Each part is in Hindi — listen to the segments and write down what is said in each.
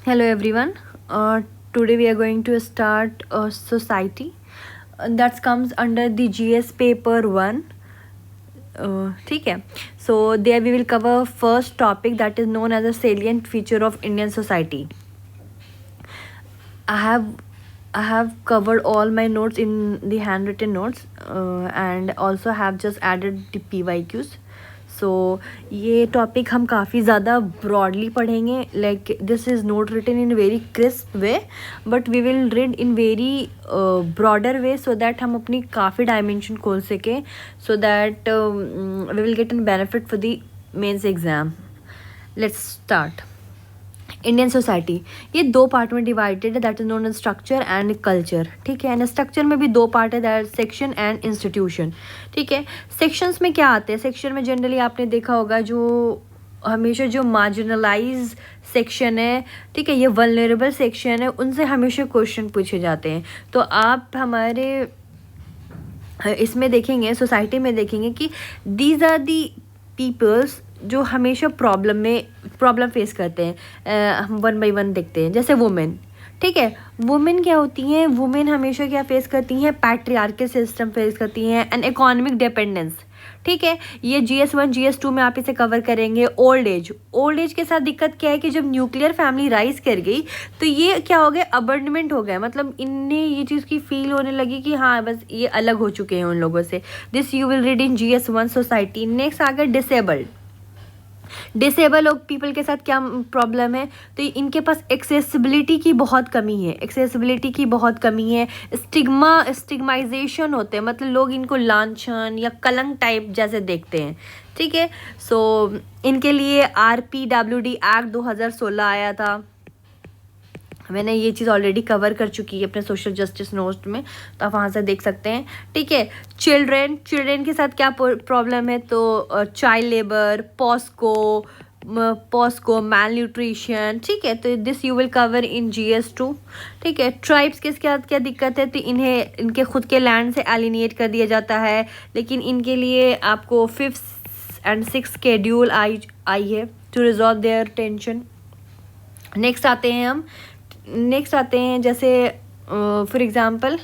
Hello everyone. Today we are going to start a society that comes under the GS paper 1. ठीक है. So there we will cover first topic that is known as a salient feature of Indian society. I have covered all my notes in the handwritten notes and also have just added the PYQs. सो ये टॉपिक हम काफ़ी ज़्यादा ब्रॉडली पढ़ेंगे. Like this is not written in very crisp way, but we will read in very broader way so that हम अपनी काफ़ी डायमेंशन खोल सकें, so that we will get an benefit for the mains exam. Let's start. Indian society ये दो पार्ट में डिवाइडेड है, that is known as structure and culture. ठीक है. एंड स्ट्रक्चर में भी दो पार्ट है, दैट सेक्शन एंड इंस्टीट्यूशन. ठीक है. सेक्शंस में क्या आते हैं? सेक्शन में जनरली आपने देखा होगा जो हमेशा जो मार्जिनलाइज सेक्शन है, ठीक है, ये वल्नरेबल सेक्शन है, उनसे हमेशा क्वेश्चन पूछे जाते हैं. तो आप हमारे इसमें देखेंगे, सोसाइटी में देखेंगे कि दीज आर दी पीपल्स जो हमेशा प्रॉब्लम फेस करते हैं. हम वन बाई वन देखते हैं. जैसे वुमेन. ठीक है. वुमेन क्या होती हैं? वुमेन हमेशा क्या फेस करती हैं? पैट्रियार्कल सिस्टम फेस करती हैं एंड इकोनॉमिक डिपेंडेंस. ठीक है. ये GS1 GS2 में आप इसे कवर करेंगे. ओल्ड एज के साथ दिक्कत क्या है कि जब न्यूक्लियर फैमिली राइज कर गई तो ये क्या हो गया? अबंडमेंट हो गया. मतलब इनने ये चीज़ की फील होने लगी कि हाँ बस ये अलग हो चुके हैं उन लोगों से. This you will read in GS1 society. Next आ गया डिसेबल पीपल के साथ क्या प्रॉब्लम है? तो इनके पास एक्सेसिबिलिटी की बहुत कमी है. स्टिग्माइजेशन होते हैं, मतलब लोग इनको लांछन या कलंक टाइप जैसे देखते हैं. ठीक है. सो इनके लिए RPWD एक्ट 2016 आया था. मैंने ये चीज़ ऑलरेडी कवर कर चुकी है अपने सोशल जस्टिस नोट में, तो आप वहाँ से देख सकते हैं. ठीक है. चिल्ड्रेन के साथ क्या प्रॉब्लम है? तो चाइल्ड लेबर, पॉस्को मैल न्यूट्रिशन. ठीक है. तो this you will cover in GS2. ठीक है. ट्राइब्स के साथ क्या दिक्कत है? तो इनके खुद के लैंड से एलिनेट कर दिया जाता है, लेकिन इनके लिए आपको 5th and 6th शेड्यूल आई है to resolve their tension. Next आते हैं जैसे फॉर एग्ज़ाम्पल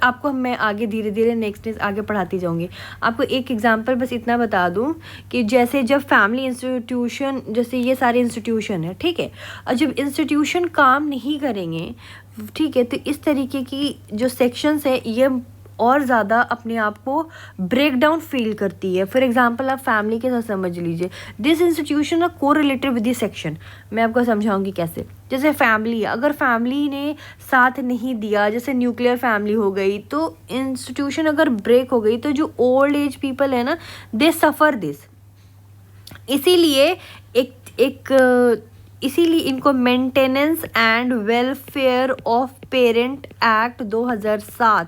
आपको मैं आगे धीरे धीरे नेक्स्ट आगे पढ़ाती जाऊंगी. आपको एक एग्जांपल बस इतना बता दूं कि जैसे जब फैमिली इंस्टीट्यूशन, जैसे ये सारे इंस्टीट्यूशन है, ठीक है, और जब इंस्टीट्यूशन काम नहीं करेंगे, ठीक है, तो इस तरीके की जो सेक्शंस है ये और ज़्यादा अपने आप को ब्रेक डाउन फील करती है. फॉर एग्जांपल आप फैमिली के साथ समझ लीजिए. दिस इंस्टीट्यूशन आर को रिलेटेड विद दिस सेक्शन. मैं आपको समझाऊंगी कैसे. जैसे फैमिली, अगर फैमिली ने साथ नहीं दिया, जैसे न्यूक्लियर फैमिली हो गई, तो इंस्टीट्यूशन अगर ब्रेक हो गई तो जो ओल्ड एज पीपल है ना, दे सफ़र दिस. इसीलिए इनको maintenance and welfare of parent act 2007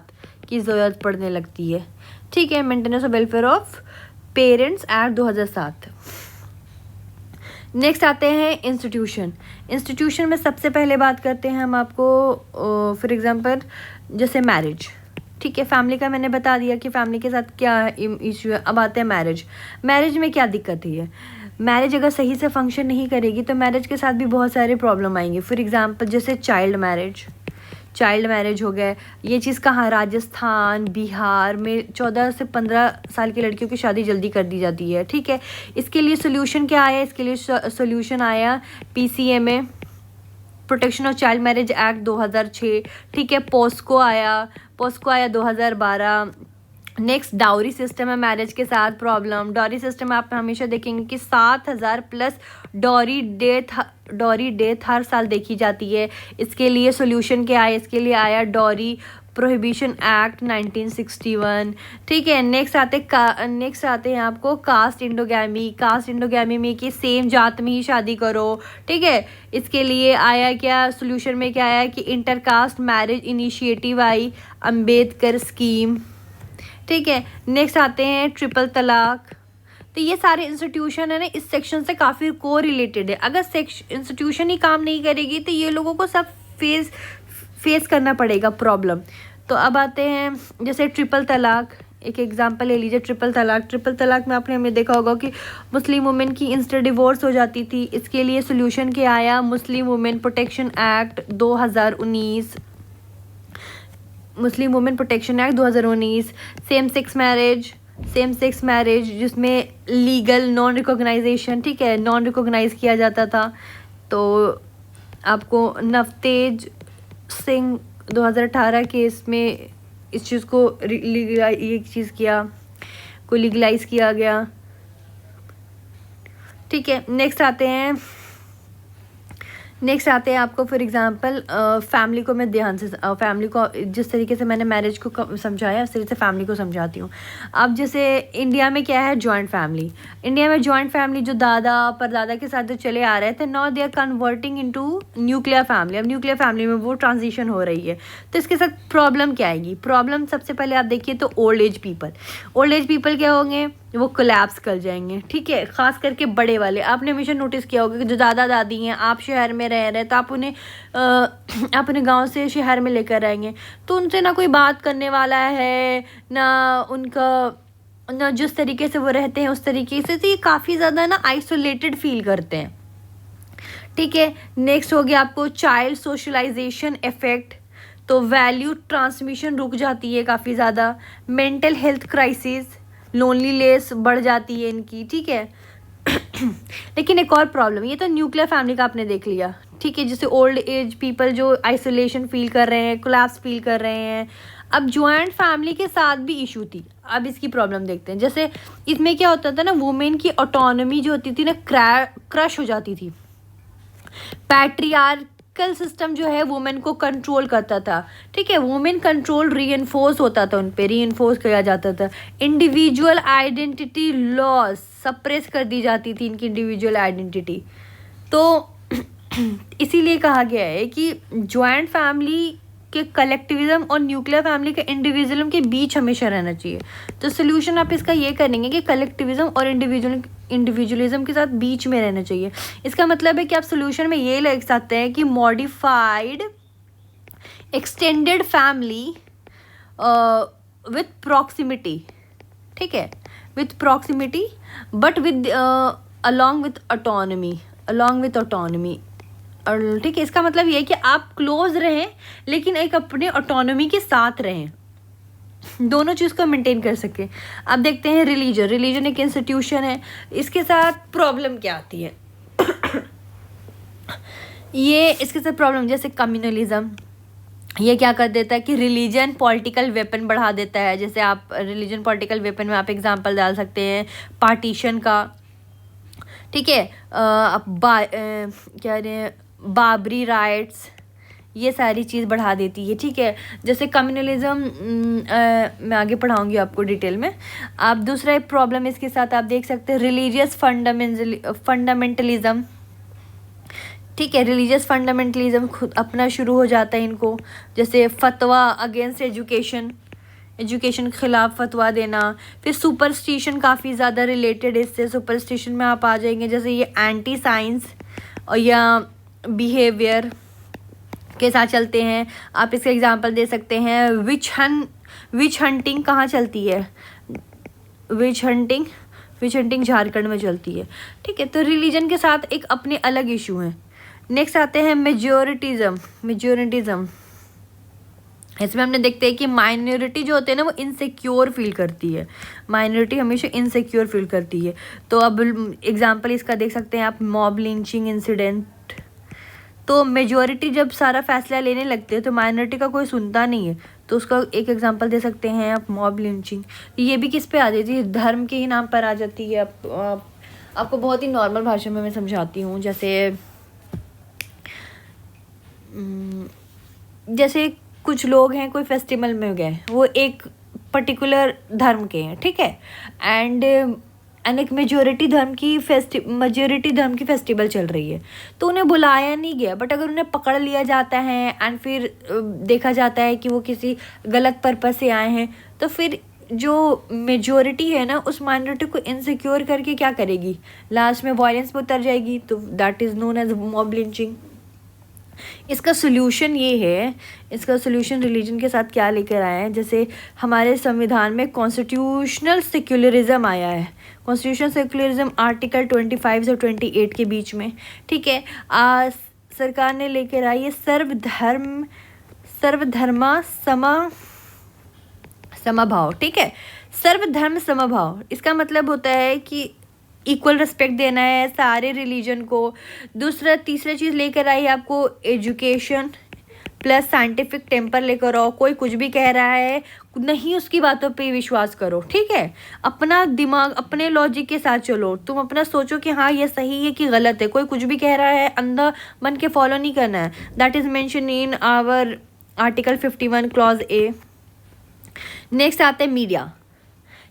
की ज़रूरत पड़ने लगती है. ठीक है. Maintenance of welfare of parents act 2007. Next आते हैं इंस्टीट्यूशन में सबसे पहले बात करते हैं हम आपको फॉर एग्जांपल जैसे मैरिज. ठीक है. फैमिली का मैंने बता दिया कि फैमिली के साथ क्या इशू है. अब आते हैं मैरिज में क्या दिक्कत है? मैरिज अगर सही से फंक्शन नहीं करेगी तो मैरिज के साथ भी बहुत सारे प्रॉब्लम आएंगे. फॉर एग्जांपल जैसे चाइल्ड मैरिज हो गया. ये चीज़ कहाँ? राजस्थान, बिहार में 14 से 15 साल की लड़कियों की शादी जल्दी कर दी जाती है. ठीक है. इसके लिए सोल्यूशन क्या आया? इसके लिए सोल्यूशन आया PCMA, protection of child marriage act 2006. ठीक है. पॉस्को आया 2012. नेक्स्ट डाउरी सिस्टम है. मैरिज के साथ प्रॉब्लम. डाउरी सिस्टम आप हमेशा देखेंगे कि 7,000 प्लस डॉरी डेथ हर साल देखी जाती है. इसके लिए सोल्यूशन क्या आया? इसके लिए आया डॉरी प्रोहिबिशन एक्ट 1961. ठीक है. नेक्स्ट आते हैं आपको कास्ट इंडोगैमी में कि सेम जात में ही शादी करो. ठीक है. इसके लिए आया क्या? सोल्यूशन में क्या आया कि intercaste marriage initiative I, Ambedkar scheme. ठीक है. नेक्स्ट आते हैं ट्रिपल तलाक. तो ये सारे इंस्टीट्यूशन है ना, इस सेक्शन से काफ़ी को रिलेटेड है. अगर इंस्टीट्यूशन ही काम नहीं करेगी तो ये लोगों को सब फेस करना पड़ेगा प्रॉब्लम. तो अब आते हैं जैसे ट्रिपल तलाक. एक एग्जांपल ले लीजिए ट्रिपल तलाक। ट्रिपल तलाक में आपने हमें देखा होगा कि मुस्लिम वुमेन की इंस्टेंट डिवोर्स हो जाती थी। इसके लिए सोल्यूशन क्या आया, Muslim women protection act 2019, Muslim women protection act 2019। Same sex marriage जिसमें लीगल नॉन रिकॉग्नाइजेशन, ठीक है, नॉन रिकॉग्नाइज किया जाता था। तो आपको नवतेज सिंह 2018 केस में इस चीज़ को लीगलाइज किया गया, ठीक है। नेक्स्ट आते हैं आपको फॉर एग्जांपल फैमिली को मैं ध्यान से फैमिली को जिस तरीके से मैंने मैरिज को समझाया उस तरीके से फैमिली को समझाती हूँ। अब जैसे इंडिया में क्या है, जॉइंट फैमिली। इंडिया में जॉइंट फैमिली जो दादा परदादा के साथ जो चले आ रहे थे, now they are converting into nuclear family. अब न्यूक्लियर फैमिली में वो ट्रांजिशन हो रही है। तो इसके साथ प्रॉब्लम क्या आएगी, प्रॉब्लम सबसे पहले आप देखिए तो ओल्ड एज पीपल क्या होंगे, वो कोलैप्स कर जाएंगे, ठीक है। ख़ास करके बड़े वाले, आपने हमेशा नोटिस किया होगा कि जो दादा दादी हैं, आप शहर में रह रहे हैं तो आप उन्हें अपने गांव से शहर में लेकर आएंगे तो उनसे ना कोई बात करने वाला है, ना जिस तरीके से वो रहते हैं उस तरीके से, तो ये काफ़ी ज़्यादा ना आइसोलेटेड फील करते हैं, ठीक है। नेक्स्ट हो गया आपको चाइल्ड सोशलाइजेशन इफेक्ट। तो वैल्यू ट्रांसमिशन रुक जाती है काफ़ी ज़्यादा। मेंटल हेल्थ क्राइसिस, लोनलीनेस बढ़ जाती है इनकी, ठीक है। लेकिन एक और प्रॉब्लम, ये तो न्यूक्लियर फैमिली का आपने देख लिया, ठीक है, जैसे ओल्ड एज पीपल जो आइसोलेशन फील कर रहे हैं, कोलैप्स फील कर रहे हैं। अब ज्वाइंट फैमिली के साथ भी इशू थी। अब इसकी प्रॉब्लम देखते हैं। जैसे इसमें क्या होता था ना, वुमेन की ऑटोनॉमी जो होती थी ना क्रश हो जाती थी। पैट्रियार्कल सिस्टम जो है वुमेन को कंट्रोल करता था, ठीक है। वुमेन कंट्रोल रीइंफोर्स होता था, उन पे रीइंफोर्स किया जाता था। इंडिविजुअल आइडेंटिटी लॉस सप्रेस कर दी जाती थी, इनकी इंडिविजुअल आइडेंटिटी। तो इसीलिए कहा गया है कि ज्वाइंट फैमिली के कलेक्टिविज्म और न्यूक्लियर फैमिली के इंडिविजुअलिज्म के बीच हमेशा रहना चाहिए। तो सोल्यूशन आप इसका ये करेंगे कि कलेक्टिविज्म और इंडिविजुअलिज्म के साथ बीच में रहना चाहिए। इसका मतलब है कि आप सोल्यूशन में ये लिख सकते हैं कि modified extended family with proximity, ठीक है, with proximity but with along with autonomy, और ठीक है। इसका मतलब ये है कि आप क्लोज रहें लेकिन एक अपने ऑटोनॉमी के साथ रहें, दोनों चीज़ को मेंटेन कर सके। अब देखते हैं रिलीजन एक इंस्टीट्यूशन है, इसके साथ प्रॉब्लम क्या आती है। ये इसके साथ प्रॉब्लम जैसे कम्युनलिज्म, ये क्या कर देता है कि रिलीजन पॉलिटिकल वेपन बढ़ा देता है। जैसे आप रिलीजन पॉलिटिकल वेपन में आप एग्जांपल डाल सकते हैं पार्टीशन का, ठीक है, क्या रहे हैं, बाबरी राइट्स, ये सारी चीज़ बढ़ा देती है, ठीक है। जैसे कम्युनलिज्म मैं आगे पढ़ाऊंगी आपको डिटेल में। आप दूसरा एक प्रॉब्लम इसके साथ आप देख सकते हैं रिलीजियस फंडामेंटलिज्म, ठीक है। रिलीजियस फंडामेंटलिज्म खुद अपना शुरू हो जाता है इनको, जैसे फतवा अगेंस्ट एजुकेशन के ख़िलाफ़ फतवा देना। फिर सुपरस्टिशन काफ़ी ज़्यादा रिलेटेड इससे, सुपरस्टिशन में आप आ जाएंगे जैसे ये एंटी साइंस और या बिहेवियर के साथ चलते हैं। आप इसका एग्जांपल दे सकते हैं विच हंटिंग कहाँ चलती है, विच हंटिंग झारखंड में चलती है, ठीक है। तो रिलीजन के साथ एक अपने अलग इशू हैं। नेक्स्ट आते हैं मेजोरिटिज्म। इसमें हमने देखते हैं कि माइनॉरिटी जो होते हैं ना वो इनसिक्योर फील करती है, माइनॉरिटी हमेशा इनसिक्योर फील करती है। तो अब एग्जांपल इसका देख सकते हैं आप, मॉब लिंचिंग इंसिडेंट। तो मेजॉरिटी जब सारा फैसला लेने लगते हैं तो माइनॉरिटी का कोई सुनता नहीं है, तो उसका एक एग्जांपल दे सकते हैं आप, मॉब लिंचिंग। ये भी किस पे आ जाती है, धर्म के ही नाम पर आ जाती है। आपको बहुत ही नॉर्मल भाषा में मैं समझाती हूँ। जैसे कुछ लोग हैं, कोई फेस्टिवल में गए, वो एक पर्टिकुलर धर्म के हैं, ठीक है, एंड एक मेजॉरिटी धर्म की फेस्टिवल चल रही है, तो उन्हें बुलाया नहीं गया। बट अगर उन्हें पकड़ लिया जाता है एंड फिर देखा जाता है कि वो किसी गलत पर्पस से आए हैं, तो फिर जो मेजॉरिटी है ना उस माइनॉरिटी को इनसिक्योर करके क्या करेगी, लास्ट में वायलेंस में उतर जाएगी। तो that is known as mob lynching. इसका सोल्यूशन ये है, इसका सोल्यूशन रिलीजन के साथ क्या लेकर आए हैं, जैसे हमारे संविधान में कॉन्स्टिट्यूशनल सेक्युलरिज्म आया है। कॉन्स्टिट्यूशनल सेक्युलरिज्म आर्टिकल 25 से 28 के बीच में, ठीक है। आज सरकार ने लेकर आई है सर्वधर्मा समभाव, ठीक है। सर्वधर्म समभाव, इसका मतलब होता है कि इक्वल रिस्पेक्ट देना है सारे रिलीजन को। दूसरा तीसरा चीज़ लेकर आई आपको एजुकेशन प्लस साइंटिफिक टेम्पर लेकर आओ। कोई कुछ भी कह रहा है नहीं, उसकी बातों पे विश्वास करो, ठीक है। अपना दिमाग अपने लॉजिक के साथ चलो, तुम अपना सोचो कि हाँ ये सही है कि गलत है। कोई कुछ भी कह रहा है अंधा मन के फॉलो नहीं करना है। That is mention in our article 51 clause A. Next आते हैं मीडिया,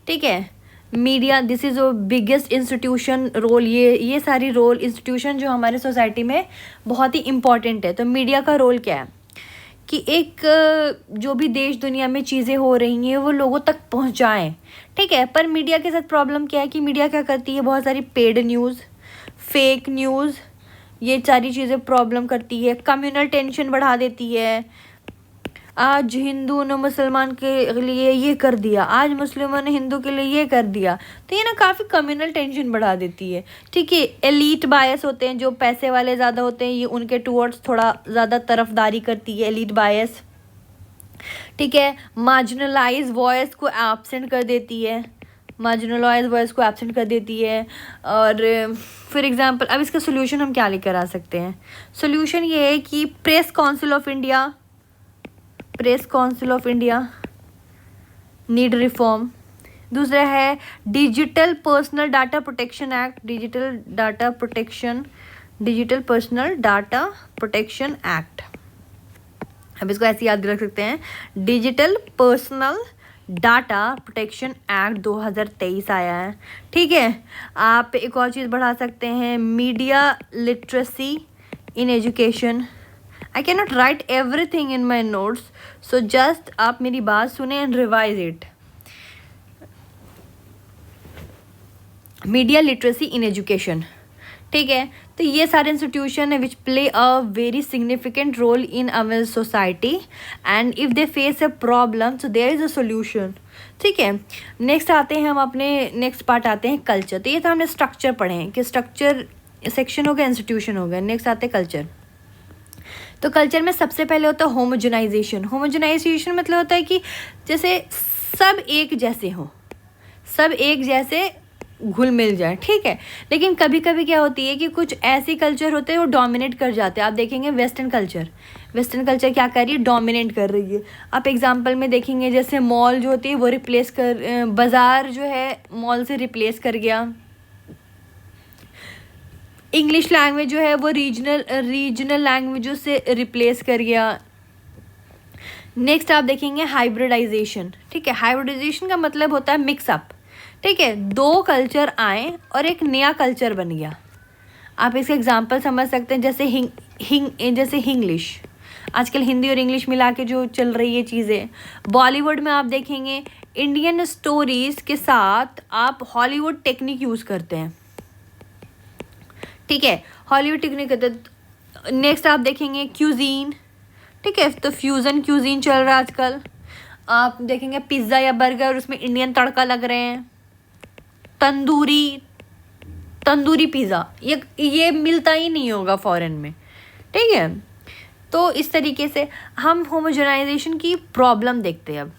ठीक है। Media this is a biggest institution role. ये सारी रोल इंस्टीट्यूशन जो हमारे सोसाइटी में बहुत ही इम्पॉर्टेंट है। तो मीडिया का रोल क्या है कि एक जो भी देश दुनिया में चीज़ें हो रही हैं वो लोगों तक पहुंचाएं, ठीक है। पर मीडिया के साथ प्रॉब्लम क्या है कि मीडिया क्या करती है, बहुत सारी पेड न्यूज़, फेक न्यूज़, ये सारी चीज़ें प्रॉब्लम करती है। कम्युनल टेंशन बढ़ा देती है। आज हिंदू ने मुसलमान के लिए ये कर दिया, आज मुस्लिमों ने हिंदू के लिए ये कर दिया, तो ये ना काफ़ी कम्युनल टेंशन बढ़ा देती है, ठीक है। एलीट बायस होते हैं, जो पैसे वाले ज़्यादा होते हैं, ये उनके टूवर्ड्स थोड़ा ज़्यादा तरफदारी करती है, एलीट बायस, ठीक है। मार्जिनलाइज वॉइस को एब्सेंट कर देती है, मार्जिनलाइज वॉइस को एब्सेंट कर देती है। और फॉर एग्जांपल अब इसका सोल्यूशन हम क्या लेकर आ सकते हैं। सोल्यूशन ये है कि press council of India need reform. दूसरा है digital personal data protection act, digital personal data protection act. अब इसको ऐसे याद रख सकते हैं, digital personal data protection act 2023 आया है, ठीक है। आप एक और चीज़ बढ़ा सकते हैं, media literacy in education. I cannot write everything in my notes, so just आप मेरी बात सुने and revise it. Media literacy in education, ठीक है। तो ये सारे इंस्टीट्यूशन है which play a very significant role in our society and if they face a problem so there is a solution, ठीक है। नेक्स्ट आते हैं हम अपने नेक्स्ट पार्ट आते हैं कल्चर। तो ये तो हमने स्ट्रक्चर पढ़े हैं कि स्ट्रक्चर सेक्शन हो गया, इंस्टीट्यूशन हो गया। नेक्स्ट आते हैं कल्चर। तो कल्चर में सबसे पहले होता है होमोजेनाइजेशन। होमोजेनाइजेशन मतलब होता है कि जैसे सब एक जैसे हों, सब एक जैसे घुल मिल जाए, ठीक है। लेकिन कभी कभी क्या होती है कि कुछ ऐसे कल्चर होते हैं वो डोमिनेट कर जाते हैं। आप देखेंगे वेस्टर्न कल्चर क्या कर रही है, डोमिनेट कर रही है। आप एग्जांपल में देखेंगे जैसे मॉल जो होती है वो बाज़ार जो है मॉल से रिप्लेस कर गया। इंग्लिश लैंग्वेज जो है वो रीजनल लैंग्वेजों से रिप्लेस कर गया। नेक्स्ट आप देखेंगे हाइब्रिडाइजेशन, ठीक है। हाइब्रिडाइजेशन का मतलब होता है मिक्सअप, ठीक है। दो कल्चर आए और एक नया कल्चर बन गया। आप इसका एग्जांपल समझ सकते हैं, जैसे हिंग्लिश, आजकल हिंदी और इंग्लिश मिला के जो चल रही है चीज़ें। बॉलीवुड में आप देखेंगे इंडियन स्टोरीज़ के साथ आप हॉलीवुड टेक्निक यूज़ करते हैं, ठीक है। हॉलीवुड टेक्निक करते। नेक्स्ट आप देखेंगे क्यूजीन, ठीक है। तो फ्यूज़न क्यूजीन चल रहा है आजकल। आप देखेंगे पिज़्ज़ा या बर्गर, उसमें इंडियन तड़का लग रहे हैं। तंदूरी पिज़्ज़ा ये मिलता ही नहीं होगा फॉरेन में, ठीक है। तो इस तरीके से हम होमोजेनाइजेशन की प्रॉब्लम देखते हैं। अब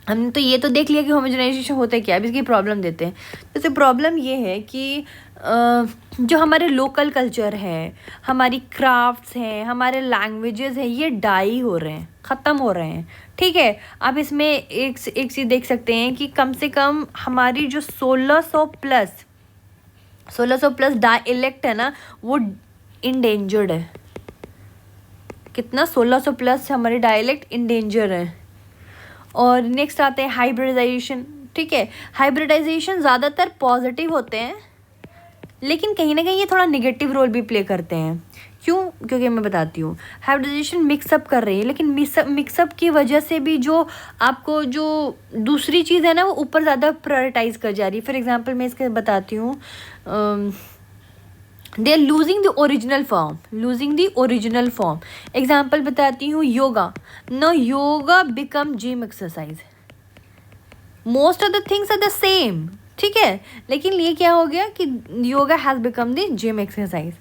हमने तो ये तो देख लिया कि होमोजेनाइजेशन होता है क्या, अब इसकी प्रॉब्लम देते हैं। जैसे प्रॉब्लम ये है कि जो हमारे लोकल कल्चर है, हमारी क्राफ्ट्स हैं, हमारे लैंग्वेजेस हैं, ये डाई हो रहे हैं, ख़त्म हो रहे हैं, ठीक है। आप इसमें एक चीज़ देख सकते हैं कि कम से कम हमारी जो 1600 प्लस डायलेक्ट है ना वो इंडेंजर्ड है। कितना, 1600 प्लस हमारे डायलेक्ट इंडेंजर है। और नेक्स्ट आते हैं हाइब्रिडाइजेशन, ठीक है। हाइब्रिडाइजेशन ज़्यादातर पॉजिटिव होते हैं, लेकिन कहीं ना कहीं ये थोड़ा नेगेटिव रोल भी प्ले करते हैं। क्यों? क्योंकि मैं बताती हूँ, हाइब्रिडाइजेशन मिक्सअप कर रही है, लेकिन मिक्सअप की वजह से भी जो आपको जो दूसरी चीज़ है ना वो ऊपर ज़्यादा प्रायोरिटाइज कर जा रही है। फॉर एग्जांपल मैं इसके बताती हूँ, they are losing the original form. Example बताती हूँ, yoga. No, yoga become gym exercise, most of the things are the same, ठीक है, लेकिन ये क्या हो गया कि yoga has become the gym exercise.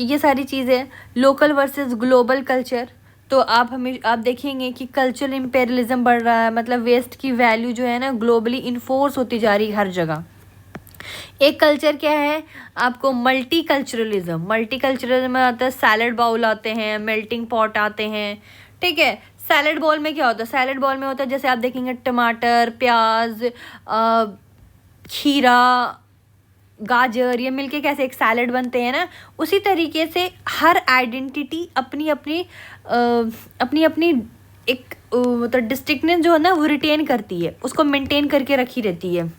ये सारी चीज़ें। लोकल वर्सेस ग्लोबल कल्चर, तो आप देखेंगे कि कल्चरल इम्पेरियलिज्म बढ़ रहा है, मतलब वेस्ट की वैल्यू जो है ना ग्लोबली इन्फोर्स होती जा रही है हर जगह। एक कल्चर क्या है आपको, मल्टी कल्चरलिज्म में आता है, सैलड बाउल आते हैं, मेल्टिंग पॉट आते हैं, ठीक है। सैलड बाउल में क्या होता है, सैलड बाउल में होता है जैसे आप देखेंगे टमाटर, प्याज, खीरा, गाजर, ये मिलके कैसे एक सैलड बनते हैं ना, उसी तरीके से हर आइडेंटिटी अपनी अपनी एक मतलब डिस्टिंक्टनेस जो है ना वो रिटेन करती है, उसको मेंटेन करके रखी रहती है।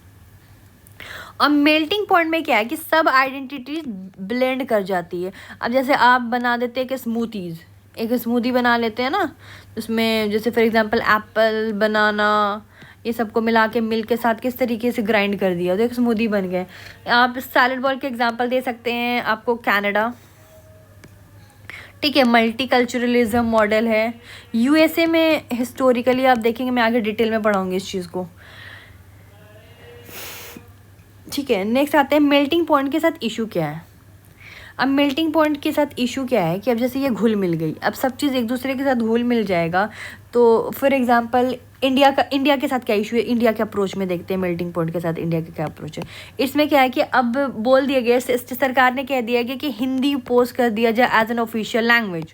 और मेल्टिंग पॉइंट में क्या है कि सब आइडेंटिटीज ब्लेंड कर जाती है। अब जैसे आप बना देते हैं कि स्मूथीज़, एक स्मूदी बना लेते हैं ना, उसमें जैसे फॉर एग्जांपल एप्पल, बनाना, ये सबको मिला के मिल्क के साथ किस तरीके से ग्राइंड कर दिया तो एक स्मूदी बन गए। आप सैलड बॉल के एग्जांपल दे सकते हैं आपको कनाडा, ठीक है, मल्टीकल्चरलिज्म मॉडल है। यूएसए में हिस्टोरिकली आप देखेंगे, मैं आगे डिटेल में पढ़ाऊंगी इस चीज़ को, ठीक है। नेक्स्ट आते हैं मेल्टिंग पॉइंट के साथ इशू क्या है। अब मेल्टिंग पॉइंट के साथ इशू क्या है कि अब जैसे ये घुल मिल गई, अब सब चीज़ एक दूसरे के साथ घुल मिल जाएगा, तो फॉर एग्जांपल इंडिया के साथ क्या इशू है, इंडिया के अप्रोच में देखते हैं मेल्टिंग पॉइंट के साथ इंडिया का क्या अप्रोच है। इसमें क्या है कि अब बोल दिया गया, सरकार ने कह दिया गया कि हिंदी इम्पोज कर दिया जाए एज एन ऑफिशियल लैंग्वेज।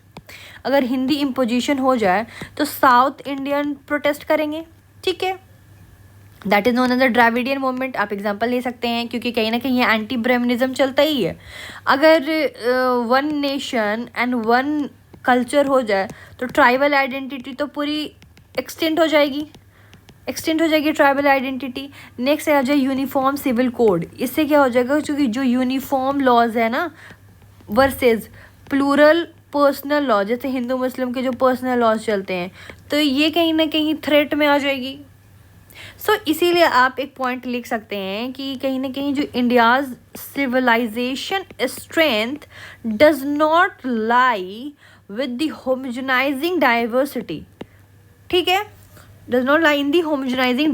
अगर हिंदी इम्पोजिशन हो जाए तो साउथ इंडियन प्रोटेस्ट करेंगे, ठीक है, that is known as the Dravidian movement. आप एग्जांपल ले सकते हैं, क्योंकि कहीं ना कहीं ये एंटी ब्राह्मणिज्म चलता ही है। अगर one nation and one culture हो जाए तो ट्राइबल आइडेंटिटी तो पूरी एक्सटेंड हो जाएगी ट्राइबल आइडेंटिटी। नेक्स्ट आ जाए यूनिफॉर्म सिविल कोड। इससे क्या हो जाएगा, क्योंकि जो यूनिफॉर्म लॉज है ना वर्सेस प्लूरल पर्सनल लॉ, जैसे हिंदू मुस्लिम के जो पर्सनल लॉज चलते हैं, तो ये कहीं ना कहीं थ्रेट में आ जाएगी। इसीलिए आप एक पॉइंट लिख सकते हैं कि कहीं ना कहीं जो India's civilization strength does not lie with the homogenizing diversity, ठीक है, does not lie in the homogenizing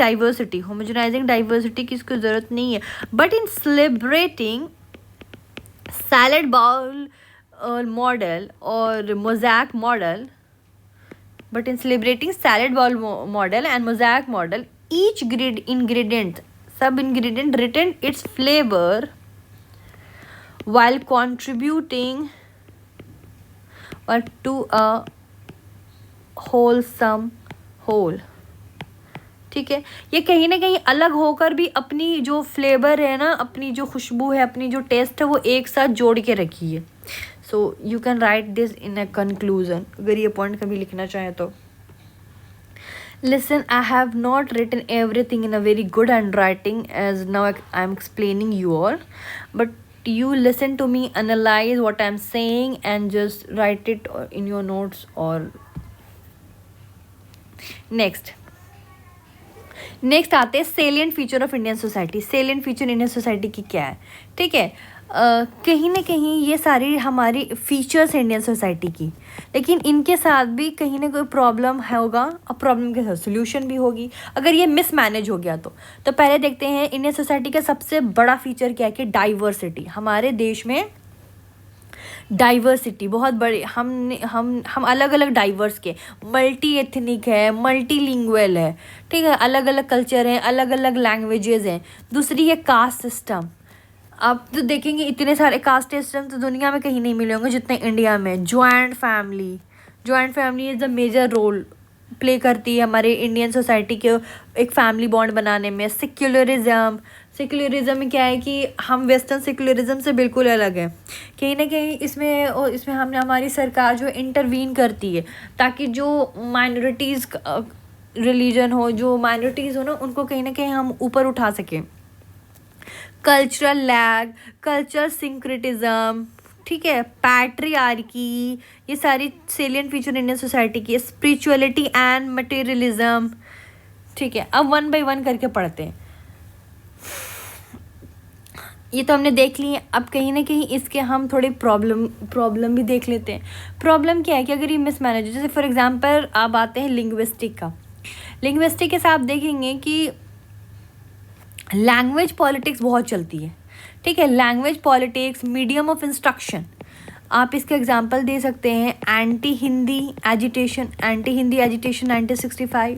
diversity की इसको ज़रूरत नहीं है, but in celebrating salad bowl model और mosaic model, and mosaic model, each sub ingredient retain its flavor while contributing to a wholesome whole, ठीक है। ये कहीं ना कहीं अलग होकर भी अपनी जो फ्लेवर है ना, अपनी जो खुशबू है, अपनी जो टेस्ट है, वो एक साथ जोड़ के रखी है। So you can write this in a conclusion, अगर ये पॉइंट कभी लिखना चाहें तो। Listen, I have not written everything in a very good handwriting as now I'm explaining you all, but you listen to me, analyze what I'm saying and just write it in your notes or next आते हैं salient feature of Indian society. Salient feature Indian society की क्या है, ठीक है। कहीं ना कहीं ये सारी हमारी फीचर्स हैं इंडियन सोसाइटी की, लेकिन इनके साथ भी कहीं ना कोई प्रॉब्लम होगा और प्रॉब्लम के साथ सोल्यूशन भी होगी अगर ये मिसमैनेज हो गया तो पहले देखते हैं इंडियन सोसाइटी का सबसे बड़ा फीचर क्या है कि डाइवर्सिटी। हमारे देश में डाइवर्सिटी बहुत बड़ी, हम अलग अलग डाइवर्स के, मल्टी एथनिक है, मल्टीलिंगुअल है, ठीक है, अलग अलग कल्चर हैं, अलग अलग लैंग्वेजेस हैं। दूसरी है कास्ट सिस्टम। आप तो देखेंगे इतने सारे कास्ट सिस्टम तो दुनिया में कहीं नहीं मिले होंगे जितने इंडिया में। Joint family is the major role play करती है हमारे इंडियन सोसाइटी के एक फैमिली बॉन्ड बनाने में। सेक्युलरिज्म में क्या है कि हम वेस्टर्न सेक्युलरिज्म से बिल्कुल अलग है। कहीं ना कहीं इसमें हमने हमारी सरकार जो इंटरवीन करती है ताकि जो माइनॉरिटीज़ रिलीजन हो, जो माइनॉरिटीज़ हो ना, उनको कहीं ना कहीं हम ऊपर उठा सकें। कल्चरल लैग, कल्चरल सिंक्रेटिज्म, ठीक है, पैट्रियार्की, ये सारी सेलिएंट फीचर इंडियन सोसाइटी की। स्पिरिचुअलिटी एंड मटेरियलिज्म, ठीक है। अब वन बाय वन करके पढ़ते हैं। ये तो हमने देख ली है। अब कहीं ना कहीं इसके हम थोड़े प्रॉब्लम भी देख लेते हैं। प्रॉब्लम क्या है कि अगर ये मिसमैनेज, जैसे फॉर एग्जांपल आप आते हैं लिंग्विस्टिक का, लिंग्विस्टिक के साथ आप देखेंगे कि लैंग्वेज पॉलिटिक्स बहुत चलती है, ठीक है। Language politics, medium of instruction, आप इसके एग्जांपल दे सकते हैं एंटी हिंदी एजिटेशन 1965।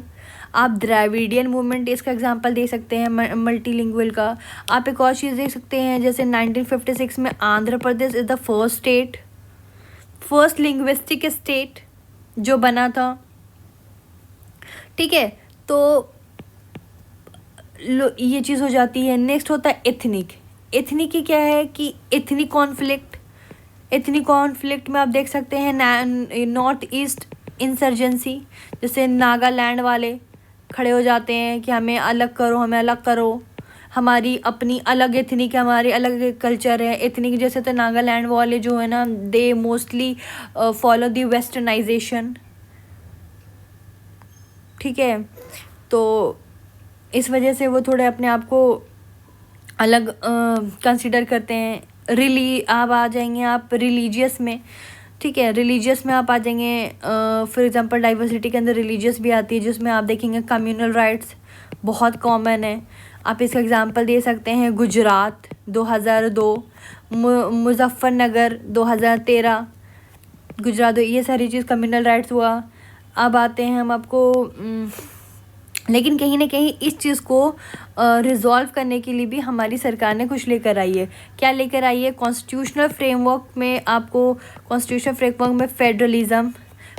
आप द्रविडियन मूवमेंट इसका एग्जांपल दे सकते हैं मल्टीलिंगुअल का। आप एक और चीज़ देख सकते हैं, जैसे 1956 में Andhra Pradesh is the first linguistic state जो बना था, ठीक है। तो ये चीज़ हो जाती है। नेक्स्ट होता है एथनिक। एथनिक की क्या है कि एथनिक कॉन्फ्लिक्ट में आप देख सकते हैं नॉर्थ ईस्ट इंसर्जेंसी, जैसे नागालैंड वाले खड़े हो जाते हैं कि हमें अलग करो, हमारी अपनी अलग एथनिक है, हमारी अलग कल्चर है। एथनिक जैसे तो नागालैंड वाले जो है ना, they mostly follow the westernisation, ठीक है। तो इस वजह से वो थोड़े अपने आप को अलग कंसिडर करते हैं। आप आ जाएंगे आप रिलीजियस में, ठीक है। रिलीजियस में आप आ जाएंगे, फॉर एग्जांपल डाइवर्सिटी के अंदर रिलीजियस भी आती है, जिसमें आप देखेंगे कम्युनल राइट्स बहुत कॉमन है। आप इसका एग्जांपल दे सकते हैं गुजरात 2002, मुजफ्फरनगर 2013, गुजरात, ये सारी चीज़ कम्युनल राइट्स हुआ। अब आते हैं हम आपको लेकिन कहीं ना कहीं इस चीज़ को रिजॉल्व करने के लिए भी हमारी सरकार ने कुछ लेकर आई है। क्या लेकर आई है? कॉन्स्टिट्यूशनल फ्रेमवर्क में, आपको कॉन्स्टिट्यूशनल फ्रेमवर्क में federalism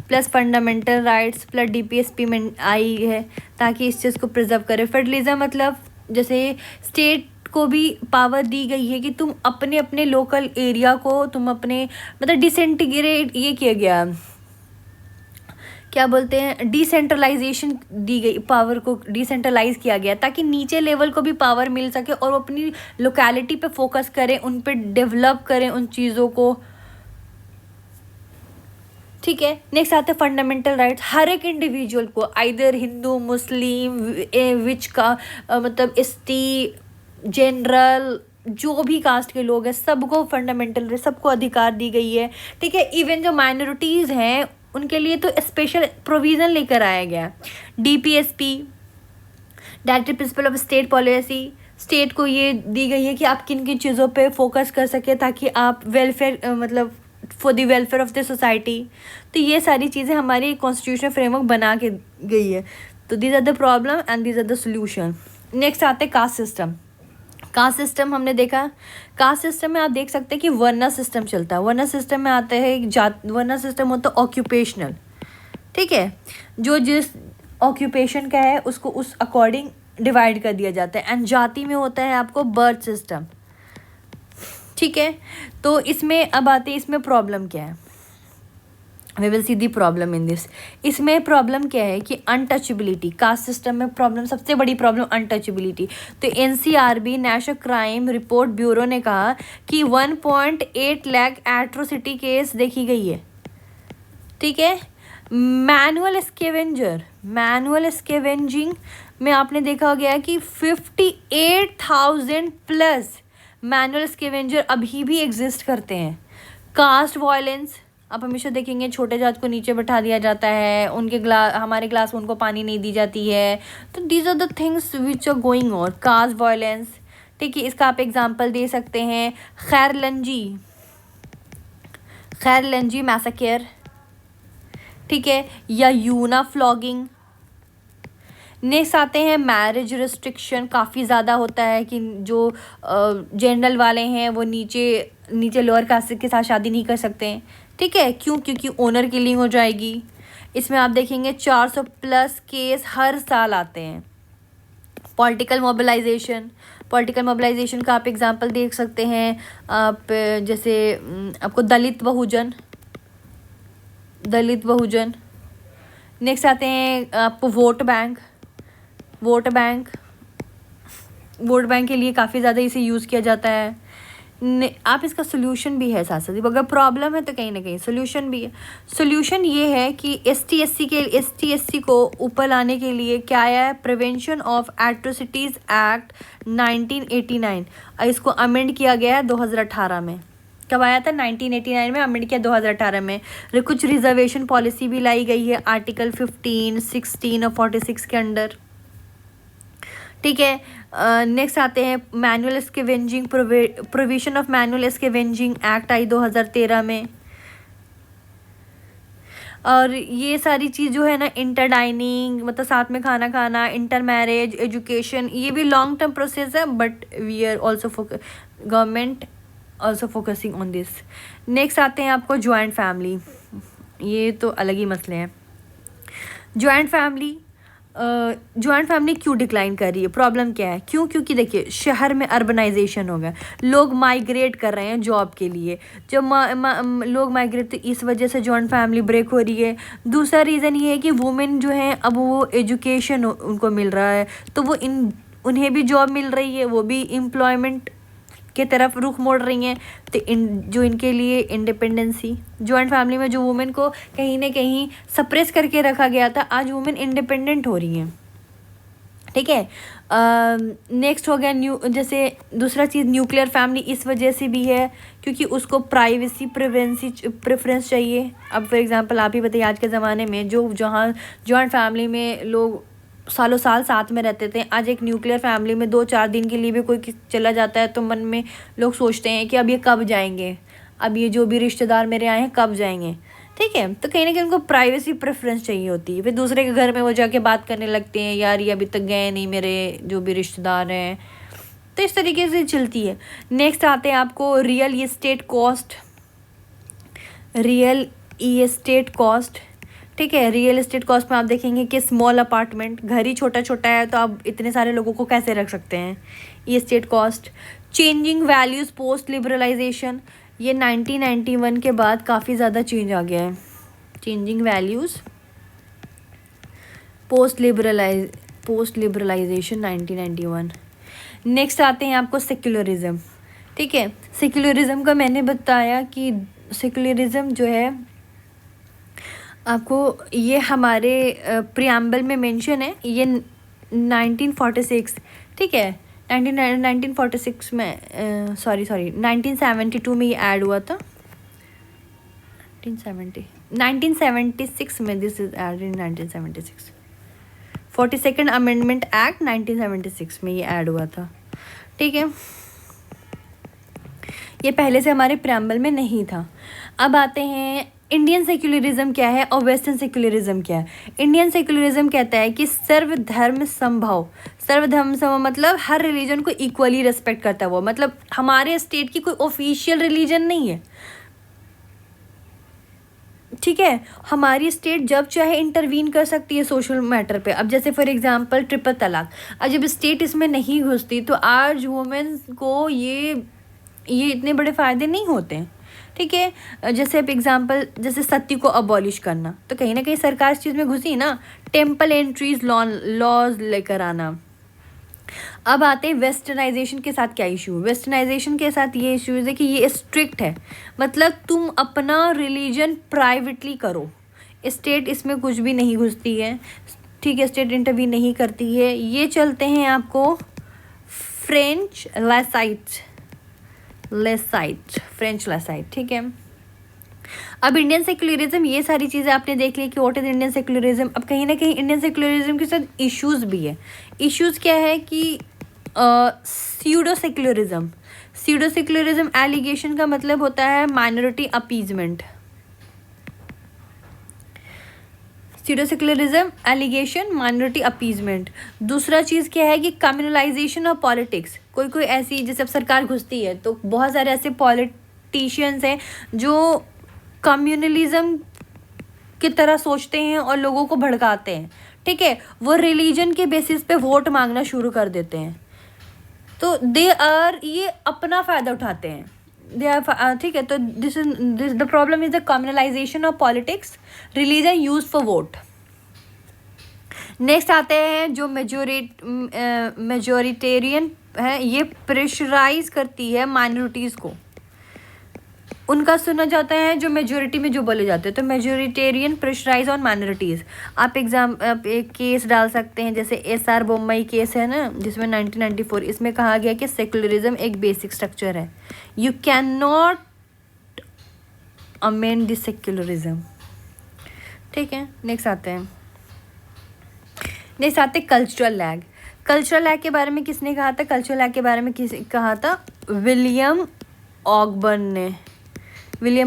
plus fundamental rights plus DPSP में आई है, ताकि इस चीज़ को प्रिजर्व करे। फेडरलिज्म मतलब जैसे स्टेट को भी पावर दी गई है कि तुम अपने अपने लोकल एरिया को तुम अपने मतलब डिसेंटीग्रेट ये किया गया, क्या बोलते हैं, डिसेंट्रलाइजेशन दी गई, पावर को डिसेंट्रलाइज किया गया ताकि नीचे लेवल को भी पावर मिल सके और वो अपनी लोकेलिटी पे फोकस करें, उन पे डेवलप करें उन चीज़ों को, ठीक है। नेक्स्ट आते हैं फंडामेंटल राइट्स। हर एक इंडिविजुअल को, आइदर हिंदू, मुस्लिम, विच का मतलब ST, जनरल, जो भी कास्ट के लोग हैं, सबको फंडामेंटल, सबको अधिकार दी गई है, ठीक है। इवन जो माइनॉरिटीज़ हैं उनके लिए तो स्पेशल प्रोविज़न लेकर आया गया। DPSP, directive principle of state policy, state को ये दी गई है कि आप किन किन चीज़ों पे फोकस कर सके ताकि आप वेलफेयर मतलब for the welfare of the society. तो ये सारी चीज़ें हमारी कॉन्स्टिट्यूशनल फ्रेमवर्क बना के गई है। तो these are the problem and these are the solution. Next आते हैं कास्ट सिस्टम। कास्ट सिस्टम हमने देखा, कास्ट सिस्टम में आप देख सकते हैं कि वर्ना सिस्टम चलता है। वर्ना सिस्टम में आता है वर्ना सिस्टम होता है ऑक्यूपेशनल, ठीक है। जो जिस ऑक्यूपेशन का है उसको उस अकॉर्डिंग डिवाइड कर दिया जाता है। एंड जाति में होता है आपको बर्थ सिस्टम, ठीक है। तो इसमें अब आते हैं, इसमें प्रॉब्लम क्या है, we will see the problem in this. इसमें प्रॉब्लम क्या है कि अनटचेबिलिटी, कास्ट सिस्टम में प्रॉब्लम, सबसे बड़ी प्रॉब्लम अनटचेबिलिटी। तो NCRB National Crime Report Bureau ने कहा कि 1.8 लाख एट्रोसिटी केस देखी गई है, ठीक है। मैनुअल स्केवेंजिंग में आपने देखा गया कि 58,000 प्लस मैनुअल स्केवेंजर अभी भी एग्जिस्ट करते हैं। कास्ट वायलेंस, आप हमेशा देखेंगे छोटे जात को नीचे बैठा दिया जाता है, उनके हमारे ग्लास में उनको पानी नहीं दी जाती है। तो these are the things which are going on. Caste violence, ठीक है। इसका आप एग्जांपल दे सकते हैं खैरलंजी मैसेकेयर, ठीक है, या यूना फ्लॉगिंग। नेक्स्ट आते हैं मैरिज रिस्ट्रिक्शन। काफ़ी ज़्यादा होता है कि जो जनरल वाले हैं वो नीचे लोअर कास्ट के साथ शादी नहीं कर सकते हैं, ठीक है। क्यों? क्योंकि ओनर किलिंग हो जाएगी। इसमें आप देखेंगे 400 प्लस केस हर साल आते हैं। पॉलिटिकल मोबिलाइजेशन का आप एग्जांपल देख सकते हैं। आप जैसे आपको दलित बहुजन। नेक्स्ट आते हैं आपको वोट बैंक के लिए काफ़ी ज़्यादा इसे यूज़ किया जाता है। आप इसका सोल्यूशन भी है साथ साथ, अगर प्रॉब्लम है तो कहीं ना कहीं सोल्यूशन भी है। सोल्यूशन ये है कि एस टी एस सी को ऊपर लाने के लिए क्या आया है, प्रिवेंशन ऑफ एट्रोसिटीज़ एक्ट 1989, इसको अमेंड किया गया है 2018 में। कब आया था, 1989 में, अमेंड किया 2018 में। कुछ रिजर्वेशन पॉलिसी भी लाई गई है आर्टिकल 15, 16 और 46 के अंडर। ठीक है, नेक्स्ट आते हैं manual scavenging, provision of manual scavenging act आई 2013 में। और ये सारी चीज़ जो है ना, इंटर डाइनिंग मतलब साथ में खाना खाना, इंटर मैरिज, एजुकेशन, ये भी लॉन्ग टर्म प्रोसेस है, but we are also government also focusing on this. Next आते हैं आपको जॉइंट फैमिली, ये तो अलग ही मसले हैं। जॉइंट फैमिली क्यों डिक्लाइन कर रही है, प्रॉब्लम क्या है, क्यों? क्योंकि देखिए शहर में अर्बनाइजेशन हो गया, लोग माइग्रेट कर रहे हैं जॉब के लिए। जब लोग माइग्रेट, तो इस वजह से जॉइंट फैमिली ब्रेक हो रही है। दूसरा रीज़न ये है कि वुमेन जो है, अब वो एजुकेशन उनको मिल रहा है, तो वो उन्हें भी जॉब मिल रही है, वो भी एम्प्लॉयमेंट के तरफ रुख मोड़ रही हैं। तो जो इनके लिए इंडिपेंडेंसी, जॉइंट फैमिली में जो वुमेन को कहीं ना कहीं सप्रेस करके रखा गया था, आज वुमेन इंडिपेंडेंट हो रही हैं। ठीक है, नेक्स्ट हो गया जैसे दूसरा चीज़, न्यूक्लियर फैमिली इस वजह से भी है क्योंकि उसको प्राइवेसी प्रेफरेंस चाहिए। अब फॉर एग्जांपल आप ही बताइए, आज के ज़माने में जहाँ जॉइंट फैमिली में लोग सालों साल साथ में रहते थे, आज एक न्यूक्लियर फैमिली में 2-4 दिन के लिए भी कोई चला जाता है तो मन में लोग सोचते हैं कि अब ये कब जाएंगे, अब ये जो भी रिश्तेदार मेरे आए हैं कब जाएंगे। ठीक है, तो कहीं ना कहीं उनको प्राइवेसी प्रेफरेंस चाहिए होती है। फिर दूसरे के घर में वो जाके बात करने लगते हैं, यार ये अभी तक गए नहीं मेरे जो भी रिश्तेदार हैं, तो इस तरीके से चलती है। नेक्स्ट आते हैं आपको रियल इस्टेट कॉस्ट। ठीक है, रियल इस्टेट कॉस्ट में आप देखेंगे कि स्मॉल अपार्टमेंट, घर ही छोटा छोटा है, तो आप इतने सारे लोगों को कैसे रख सकते हैं, ये estate caste. Changing values post liberalisation, ये 1991 के बाद काफ़ी ज़्यादा चेंज आ गया है। Changing values post liberalisation 1991। Next आते हैं आपको सेक्युलरिज्म। ठीक है, सेक्युलरिज्म का मैंने बताया कि सेक्युलरिज्म जो है आपको, ये हमारे प्रियम्बल में मेंशन है, ये 1946, ठीक है, 1946 में 1972 में ये ऐड हुआ था, 1976 में, this is add in 1976। 42nd amendment act 1976 में ये ऐड हुआ था। ठीक है, ये पहले से हमारे प्रियम्बल में नहीं था। अब आते हैं इंडियन सेक्युलरिज्म क्या है और वेस्टर्न सेक्युलरिज्म क्या है। इंडियन सेक्युलरिज्म कहता है कि सर्वधर्म समभाव मतलब हर रिलीजन को इक्वली रिस्पेक्ट करता है वो, मतलब हमारे स्टेट की कोई ऑफिशियल रिलीजन नहीं है। ठीक है, हमारी स्टेट जब चाहे इंटरवीन कर सकती है सोशल मैटर पे। अब जैसे फॉर एग्जांपल ट्रिपल तलाक, अब जब स्टेट इसमें नहीं घुसती तो आज वुमेन को ये इतने बड़े फ़ायदे नहीं होते हैं। ठीक है, जैसे अब एग्जांपल, जैसे सती को अबॉलिश करना, तो कहीं ना कहीं सरकार इस चीज़ में घुसी ना, टेम्पल एंट्रीज लॉज लेकर आना। अब आते हैं वेस्टर्नाइजेशन के साथ क्या इशू है। वेस्टर्नाइजेशन के साथ ये इशू है कि ये स्ट्रिक्ट है, मतलब तुम अपना रिलीजन प्राइवेटली करो, स्टेट इसमें कुछ भी नहीं घुसती है। ठीक है, स्टेट इंटरवीन नहीं करती है। ये चलते हैं आपको फ्रेंच लेसाइट। ठीक है, अब इंडियन सेक्युलरिज्म, ये सारी चीज़ें आपने देख ली कि व्हाट इज इंडियन सेक्युलरिज्म। अब कहीं ना कहीं इंडियन सेक्युलरिज्म के साथ इश्यूज भी है। इश्यूज क्या है कि स्यूडो सेक्युलरिज्म एलिगेशन का मतलब होता है minority appeasement. Pseudo secularism allegation, minority appeasement. दूसरा चीज़ क्या है कि कम्युनलाइजेशन ऑफ पॉलिटिक्स। कोई ऐसी, जैसे अब सरकार घुसती है तो बहुत सारे ऐसे पॉलिटिशियंस हैं जो कम्युनलिज्म की तरह सोचते हैं और लोगों को भड़काते हैं। ठीक है, वो रिलीजन के बेसिस पे वोट मांगना शुरू कर देते हैं, तो ये अपना फ़ायदा उठाते हैं। ठीक है, तो this the problem is the communalisation of politics, religion use for vote. Next आते हैं जो मेजोरिटेरियन है ये प्रेशराइज करती है माइनॉरिटीज़ को, उनका सुना जाता है जो मेजोरिटी में जो बोले जाते हैं, तो मेजोरिटेरियन प्रेशराइज ऑन माइनॉरिटीज़। आप एक केस डाल सकते हैं, जैसे SR बोम्मई केस है ना, जिसमें 1994 इसमें कहा गया कि सेकुलरिज्म एक बेसिक स्ट्रक्चर है, you can not amend this secularism. ठीक है, नेक्स्ट आते हैं कल्चरल लैग। कल्चरल लैग के बारे में किसने कहा था? कल्चरल लैग के बारे में कहा था? विलियम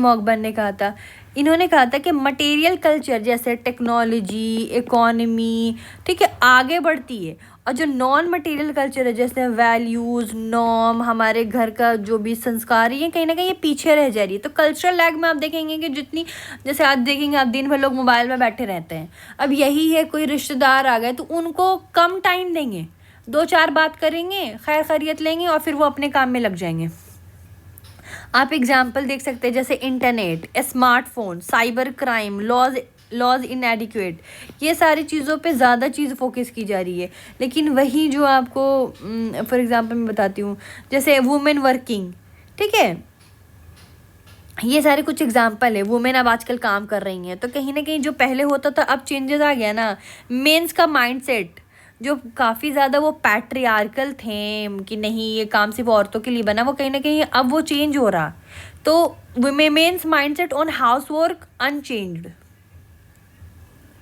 ऑकबर्न ने कहा था। इन्होंने कहा था कि मटेरियल कल्चर जैसे टेक्नोलॉजी, इकोनॉमी, ठीक है, आगे बढ़ती है, और जो नॉन मटेरियल कल्चर है जैसे वैल्यूज़, नॉर्म, हमारे घर का जो भी संस्कार है, कहीं ना कहीं ये पीछे रह जा रही है। तो कल्चरल लैग में आप देखेंगे कि जितनी, जैसे आज देखेंगे आप दिन भर लोग मोबाइल में बैठे रहते हैं, अब यही है कोई रिश्तेदार आ गए तो उनको कम टाइम देंगे, 2-4 बात करेंगे, खैर खैरियत लेंगे और फिर वो अपने काम में लग जाएंगे। आप एग्जाम्पल देख सकते हैं जैसे internet, smartphone, cyber crime, laws inadequate, ये सारी चीज़ों पे ज़्यादा चीज़ फोकस की जा रही है। लेकिन वही जो आपको फॉर एग्जांपल मैं बताती हूँ, जैसे वुमेन वर्किंग, ठीक है, ये सारे कुछ एग्जाम्पल है। वुमेन अब आजकल काम कर रही हैं, तो कहीं ना कहीं जो पहले होता था अब चेंजेस आ गया ना। मेंस का माइंडसेट जो काफ़ी ज़्यादा वो पैट्रियार्कल थे कि नहीं ये काम सिर्फ औरतों के लिए बना, वो कहीं ना कहीं अब वो चेंज हो रहा। तो men's mindset on house work unchanged,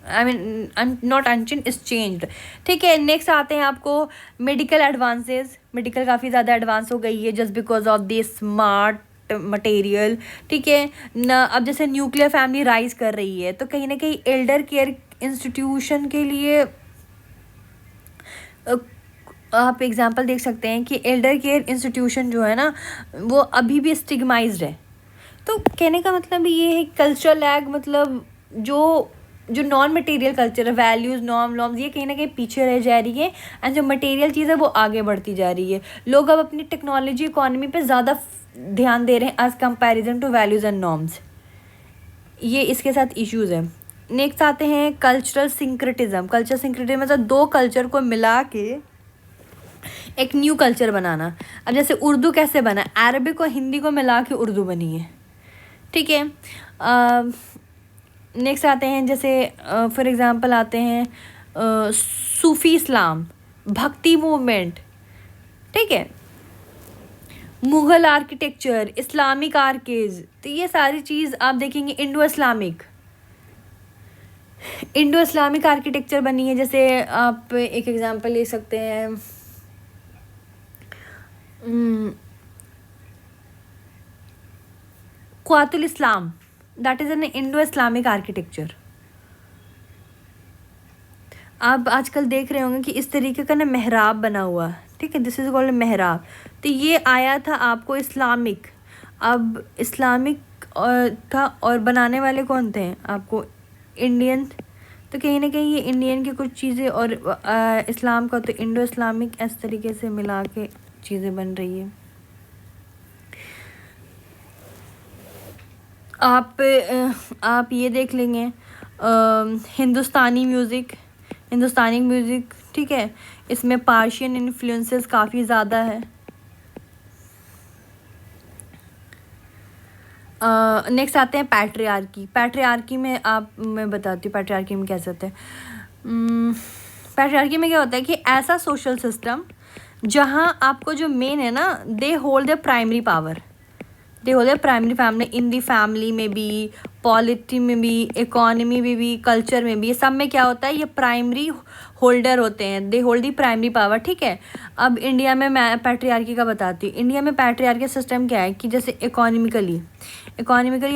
I mean not unchange, is changed. ठीक है, नेक्स्ट आते हैं आपको मेडिकल एडवांसेस। मेडिकल काफ़ी ज़्यादा एडवांस हो गई है just because of this smart material. ठीक है न, अब जैसे न्यूक्लियर फैमिली राइज कर रही है, तो कहीं ना कहीं एल्डर केयर इंस्टीट्यूशन के लिए आप एग्जांपल देख सकते हैं कि एल्डर केयर इंस्टीट्यूशन जो है ना वो अभी भी स्टिग्माइज्ड है। तो कहने का मतलब ये है कल्चरल लैग, मतलब जो नॉन मटेरियल कल्चर है, वैल्यूज़, नॉर्म्स, ये कहीं ना कहीं पीछे रह जा रही है, एंड जो मटेरियल चीज़ है वो आगे बढ़ती जा रही है। लोग अब अपनी टेक्नोलॉजी, इकोनॉमी पे ज़्यादा ध्यान दे रहे हैं as comparison to values and norms. ये इसके साथ इश्यूज़ है। नेक्स्ट आते हैं कल्चरल सिंक्रेटिज्म। कल्चरल सिंक्रेटिज्म मतलब दो कल्चर को मिला के एक न्यू कल्चर बनाना। अब जैसे उर्दू कैसे बना, अरबिक और हिंदी को मिला के उर्दू बनी है। ठीक है, नेक्स्ट आते हैं जैसे फॉर एग्जांपल आते हैं सूफ़ी इस्लाम, भक्ति मूवमेंट, ठीक है, मुग़ल आर्किटेक्चर, इस्लामिक आर्केज। तो ये सारी चीज़ आप देखेंगे इंडो इस्लामिक आर्किटेक्चर बनी है। जैसे आप एक एग्जांपल ले सकते हैं Quwwatul Islam, that is an Indo Islamic architecture. आप आजकल देख रहे होंगे कि इस तरीके का ना मेहराब बना हुआ, ठीक है, दिस इज़ कॉल्ड मेहराब। तो ये आया था आपको इस्लामिक, अब इस्लामिक था और बनाने वाले कौन थे आपको इंडियन। तो कहीं ना कहीं ये इंडियन की कुछ चीज़ें और इस्लाम का तो इंडो इस्लामिक इस तरीके से मिला के चीज़ें बन रही है। आप ये देख लेंगे हिंदुस्तानी म्यूज़िक, ठीक है, इसमें पर्शियन इन्फ्लुएंसेस काफ़ी ज़्यादा है। नेक्स्ट आते हैं पैट्रियार्की में मैं बताती हूँ पैट्रियार्की में कैसे होता है। पैट्रियार्की में क्या होता है कि ऐसा सोशल सिस्टम जहाँ आपको जो मेन है ना, they hold the primary power, they hold the primary family in the family में भी, पॉलिटी में भी, इकोनॉमी में भी, कल्चर में भी, ये सब में क्या होता है, ये प्राइमरी होल्डर होते हैं, they hold the primary power. ठीक है, अब इंडिया में मैं पैट्रियार्की का बताती हूँ। इंडिया में पैट्रियार्की सिस्टम क्या है कि जैसे इकोनॉमिकली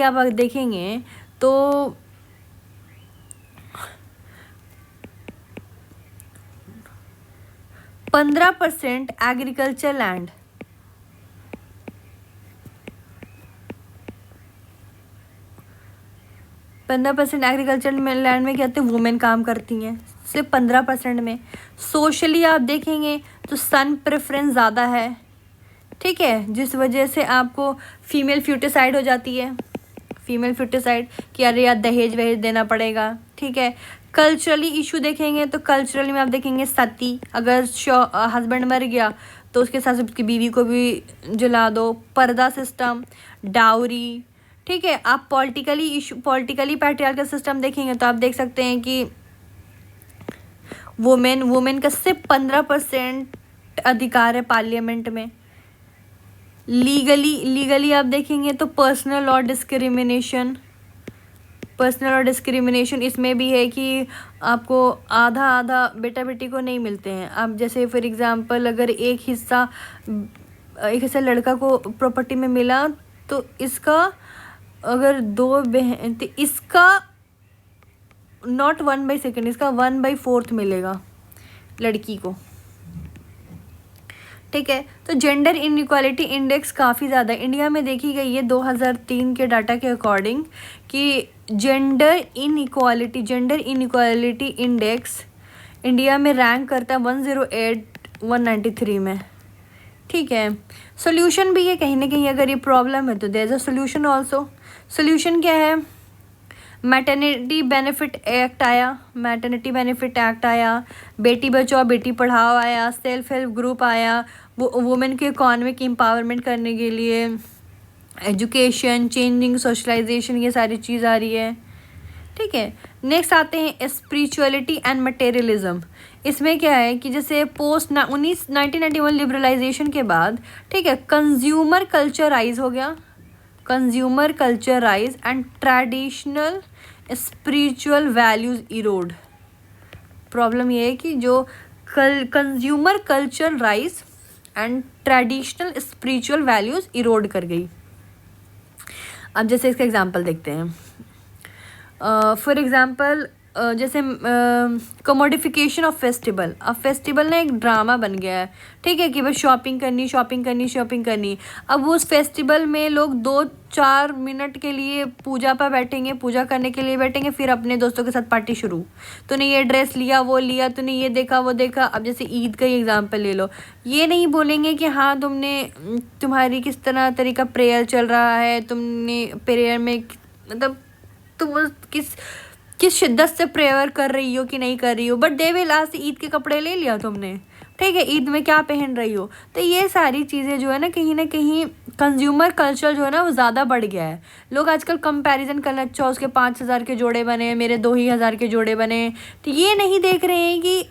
आप देखेंगे तो 15% एग्रीकल्चर लैंड, 15% एग्रीकल्चर में लैंड में क्या होते हैं, वुमेन काम करती हैं, सिर्फ 15% में। सोशली आप देखेंगे तो सन प्रेफरेंस ज़्यादा है, ठीक है, जिस वजह से आपको फीमेल फ्यूटिसाइड हो जाती है, फीमेल फ्यूटिसाइड कि अरे यार दहेज वहेज देना पड़ेगा। ठीक है, कल्चरली इशू देखेंगे तो कल्चरली में आप देखेंगे सती, अगर हस्बैंड मर गया तो उसके साथ उसकी बीवी को भी जला दो। पर्दा सिस्टम, डाउरी, ठीक है। आप पॉलिटिकली पैट्रियार्कल सिस्टम देखेंगे तो आप देख सकते हैं कि वुमेन का सिर्फ 15% अधिकार है पार्लियामेंट में। लीगली आप देखेंगे तो पर्सनल और डिस्क्रिमिनेशन इसमें भी है कि आपको आधा बेटा बेटी को नहीं मिलते हैं। आप जैसे फॉर एग्जांपल अगर एक हिस्सा लड़का को प्रॉपर्टी में मिला तो इसका अगर 2 बहन तो इसका नॉट 1/2, इसका 1/4 मिलेगा लड़की को, ठीक है। तो जेंडर इनइक्वालिटी इंडेक्स काफ़ी ज़्यादा इंडिया में देखी गई है 2003 के डाटा के अकॉर्डिंग कि जेंडर इनइक्वालिटी इंडेक्स इंडिया में रैंक करता है 108/193 में, ठीक है। सोल्यूशन भी है कहीं ना कहीं, अगर ये प्रॉब्लम है तो there is a solution also. Solution क्या है? मैटरनिटी बेनिफिट एक्ट आया, बेटी बचाओ बेटी पढ़ाओ आया, सेल्फ हेल्प ग्रुप आया, वो वुमेन के इकोनॉमिक एम्पावरमेंट करने के लिए, एजुकेशन, चेंजिंग सोशलाइजेशन, ये सारी चीज़ आ रही है, ठीक है। नेक्स्ट आते हैं स्पिरिचुअलिटी एंड मटेरियलिज्म। इसमें क्या है कि जैसे पोस्ट 1991 लिबरलाइजेशन के बाद, ठीक है, कंज्यूमर कल्चर राइज हो गया, and traditional spiritual values Erode. Problem ये है कि जो consumer culture rise and traditional spiritual values Erode कर गई। अब जैसे इसका एग्जांपल देखते हैं। फॉर एग्जांपल जैसे कमोडिफिकेशन ऑफ फेस्टिवल। अब फेस्टिवल ना एक ड्रामा बन गया है, ठीक है, कि बस शॉपिंग करनी। अब उस फेस्टिवल में लोग 2-4 मिनट के लिए पूजा करने के लिए बैठेंगे, फिर अपने दोस्तों के साथ पार्टी शुरू। तूने ये ड्रेस लिया, वो लिया, तूने ये देखा, वो देखा। अब जैसे ईद का ही एग्जाम्पल ले लो, ये नहीं बोलेंगे कि हाँ तुम्हारी किस तरीका प्रेयर चल रहा है, तुमने प्रेयर में मतलब तुम किस शिद्दत से प्रेयर कर रही हो कि नहीं कर रही हो, but they will ask Eid के कपड़े ले लिया तुमने, ठीक है, ईद में क्या पहन रही हो। तो ये सारी चीज़ें जो है ना कहीं कंज्यूमर कल्चर जो है ना वो ज़्यादा बढ़ गया है। लोग आजकल कंपैरिजन करना, अच्छा उसके 5,000 के जोड़े बने, मेरे 2,000 के जोड़े बने, तो ये नहीं देख रहे हैं कि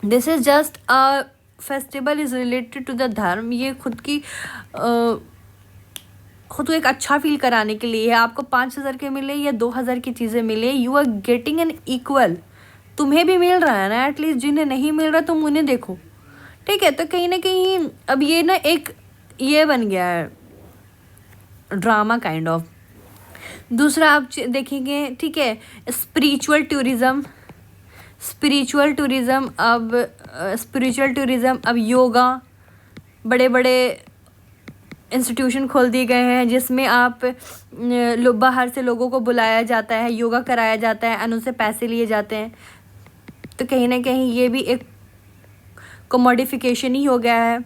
this is just a festival is related to the dharma. ये खुद को एक अच्छा फील कराने के लिए है। आपको 5,000 के मिले या 2,000 की चीज़ें मिले, you are getting an equal. तुम्हें भी मिल रहा है ना, एटलीस्ट जिन्हें नहीं मिल रहा तुम उन्हें देखो, ठीक है। तो कहीं ना कहीं अब ये ना एक ये बन गया है ड्रामा काइंड ऑफ। दूसरा आप देखेंगे, ठीक है, स्पिरिचुअल टूरिज़्म। अब योगा, बड़े बड़े इंस्टीट्यूशन खोल दिए गए हैं जिसमें आप बाहर से लोगों को बुलाया जाता है, योगा कराया जाता है और उनसे पैसे लिए जाते हैं। तो कहीं ना कहीं ये भी एक कमोडिफिकेशन ही हो गया है,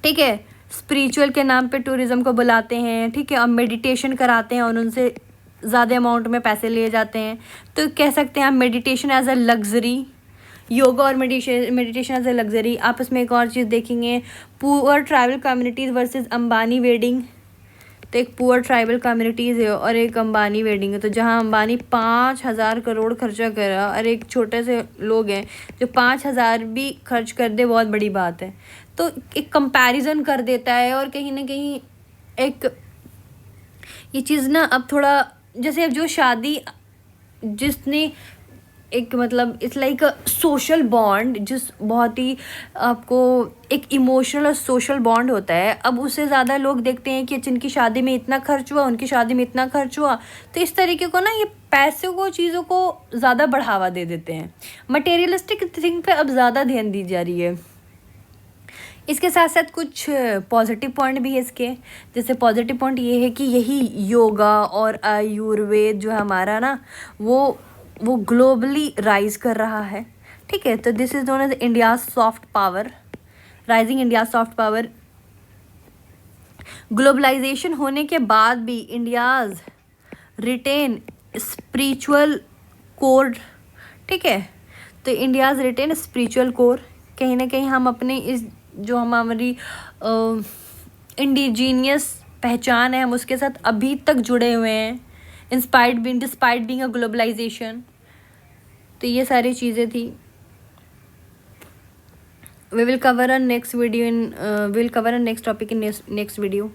ठीक है। स्पिरिचुअल के नाम पे टूरिज़्म को बुलाते हैं, ठीक है, और मेडिटेशन कराते हैं और उनसे ज़्यादा अमाउंट में पैसे लिए जाते हैं। तो कह सकते हैं आप meditation as a luxury, yoga और मेडिटेशन एज ए लग्जरी। आप इसमें एक और चीज़ देखेंगे, poor tribal communities versus Ambani wedding. तो एक पुअर ट्राइबल कम्युनिटीज़ है और एक अंबानी वेडिंग है। तो जहां अंबानी 5,000 करोड़ खर्चा करा और एक छोटे से लोग हैं जो 5,000 भी खर्च कर दे, बहुत बड़ी बात है। तो एक कंपैरिजन कर देता है और कहीं ना कहीं एक ये चीज़ ना अब थोड़ा जैसे अब जो शादी जिसने एक मतलब it's like a social bond, जिस बहुत ही आपको एक इमोशनल और सोशल बॉन्ड होता है, अब उससे ज़्यादा लोग देखते हैं कि जिनकी शादी में इतना खर्च हुआ, उनकी शादी में इतना खर्च हुआ। तो इस तरीके को ना ये पैसों को, चीज़ों को ज़्यादा बढ़ावा दे देते हैं। मटेरियलिस्टिक थिंग पे अब ज़्यादा ध्यान दी जा रही है। इसके साथ साथ कुछ पॉजिटिव पॉइंट भी है इसके। जैसे पॉजिटिव पॉइंट ये है कि यही योगा और आयुर्वेद जो हमारा ना वो ग्लोबली राइज कर रहा है, ठीक है। तो this is known as India soft power, rising India soft power. Globalisation होने के बाद भी इंडियाज रिटेन स्पिरिचुअल कोर, ठीक है। तो इंडियाज रिटेन स्पिरिचुअल कोर कहीं ना कहीं हम अपने इस जो हमारी इंडिजीनियस पहचान है, हम उसके साथ अभी तक जुड़े हुए हैं, डिस्पाइट बीइंग अ ग्लोबलाइजेशन। तो ये सारी चीज़ें थी। We will cover a next video in we'll cover a next topic in next video.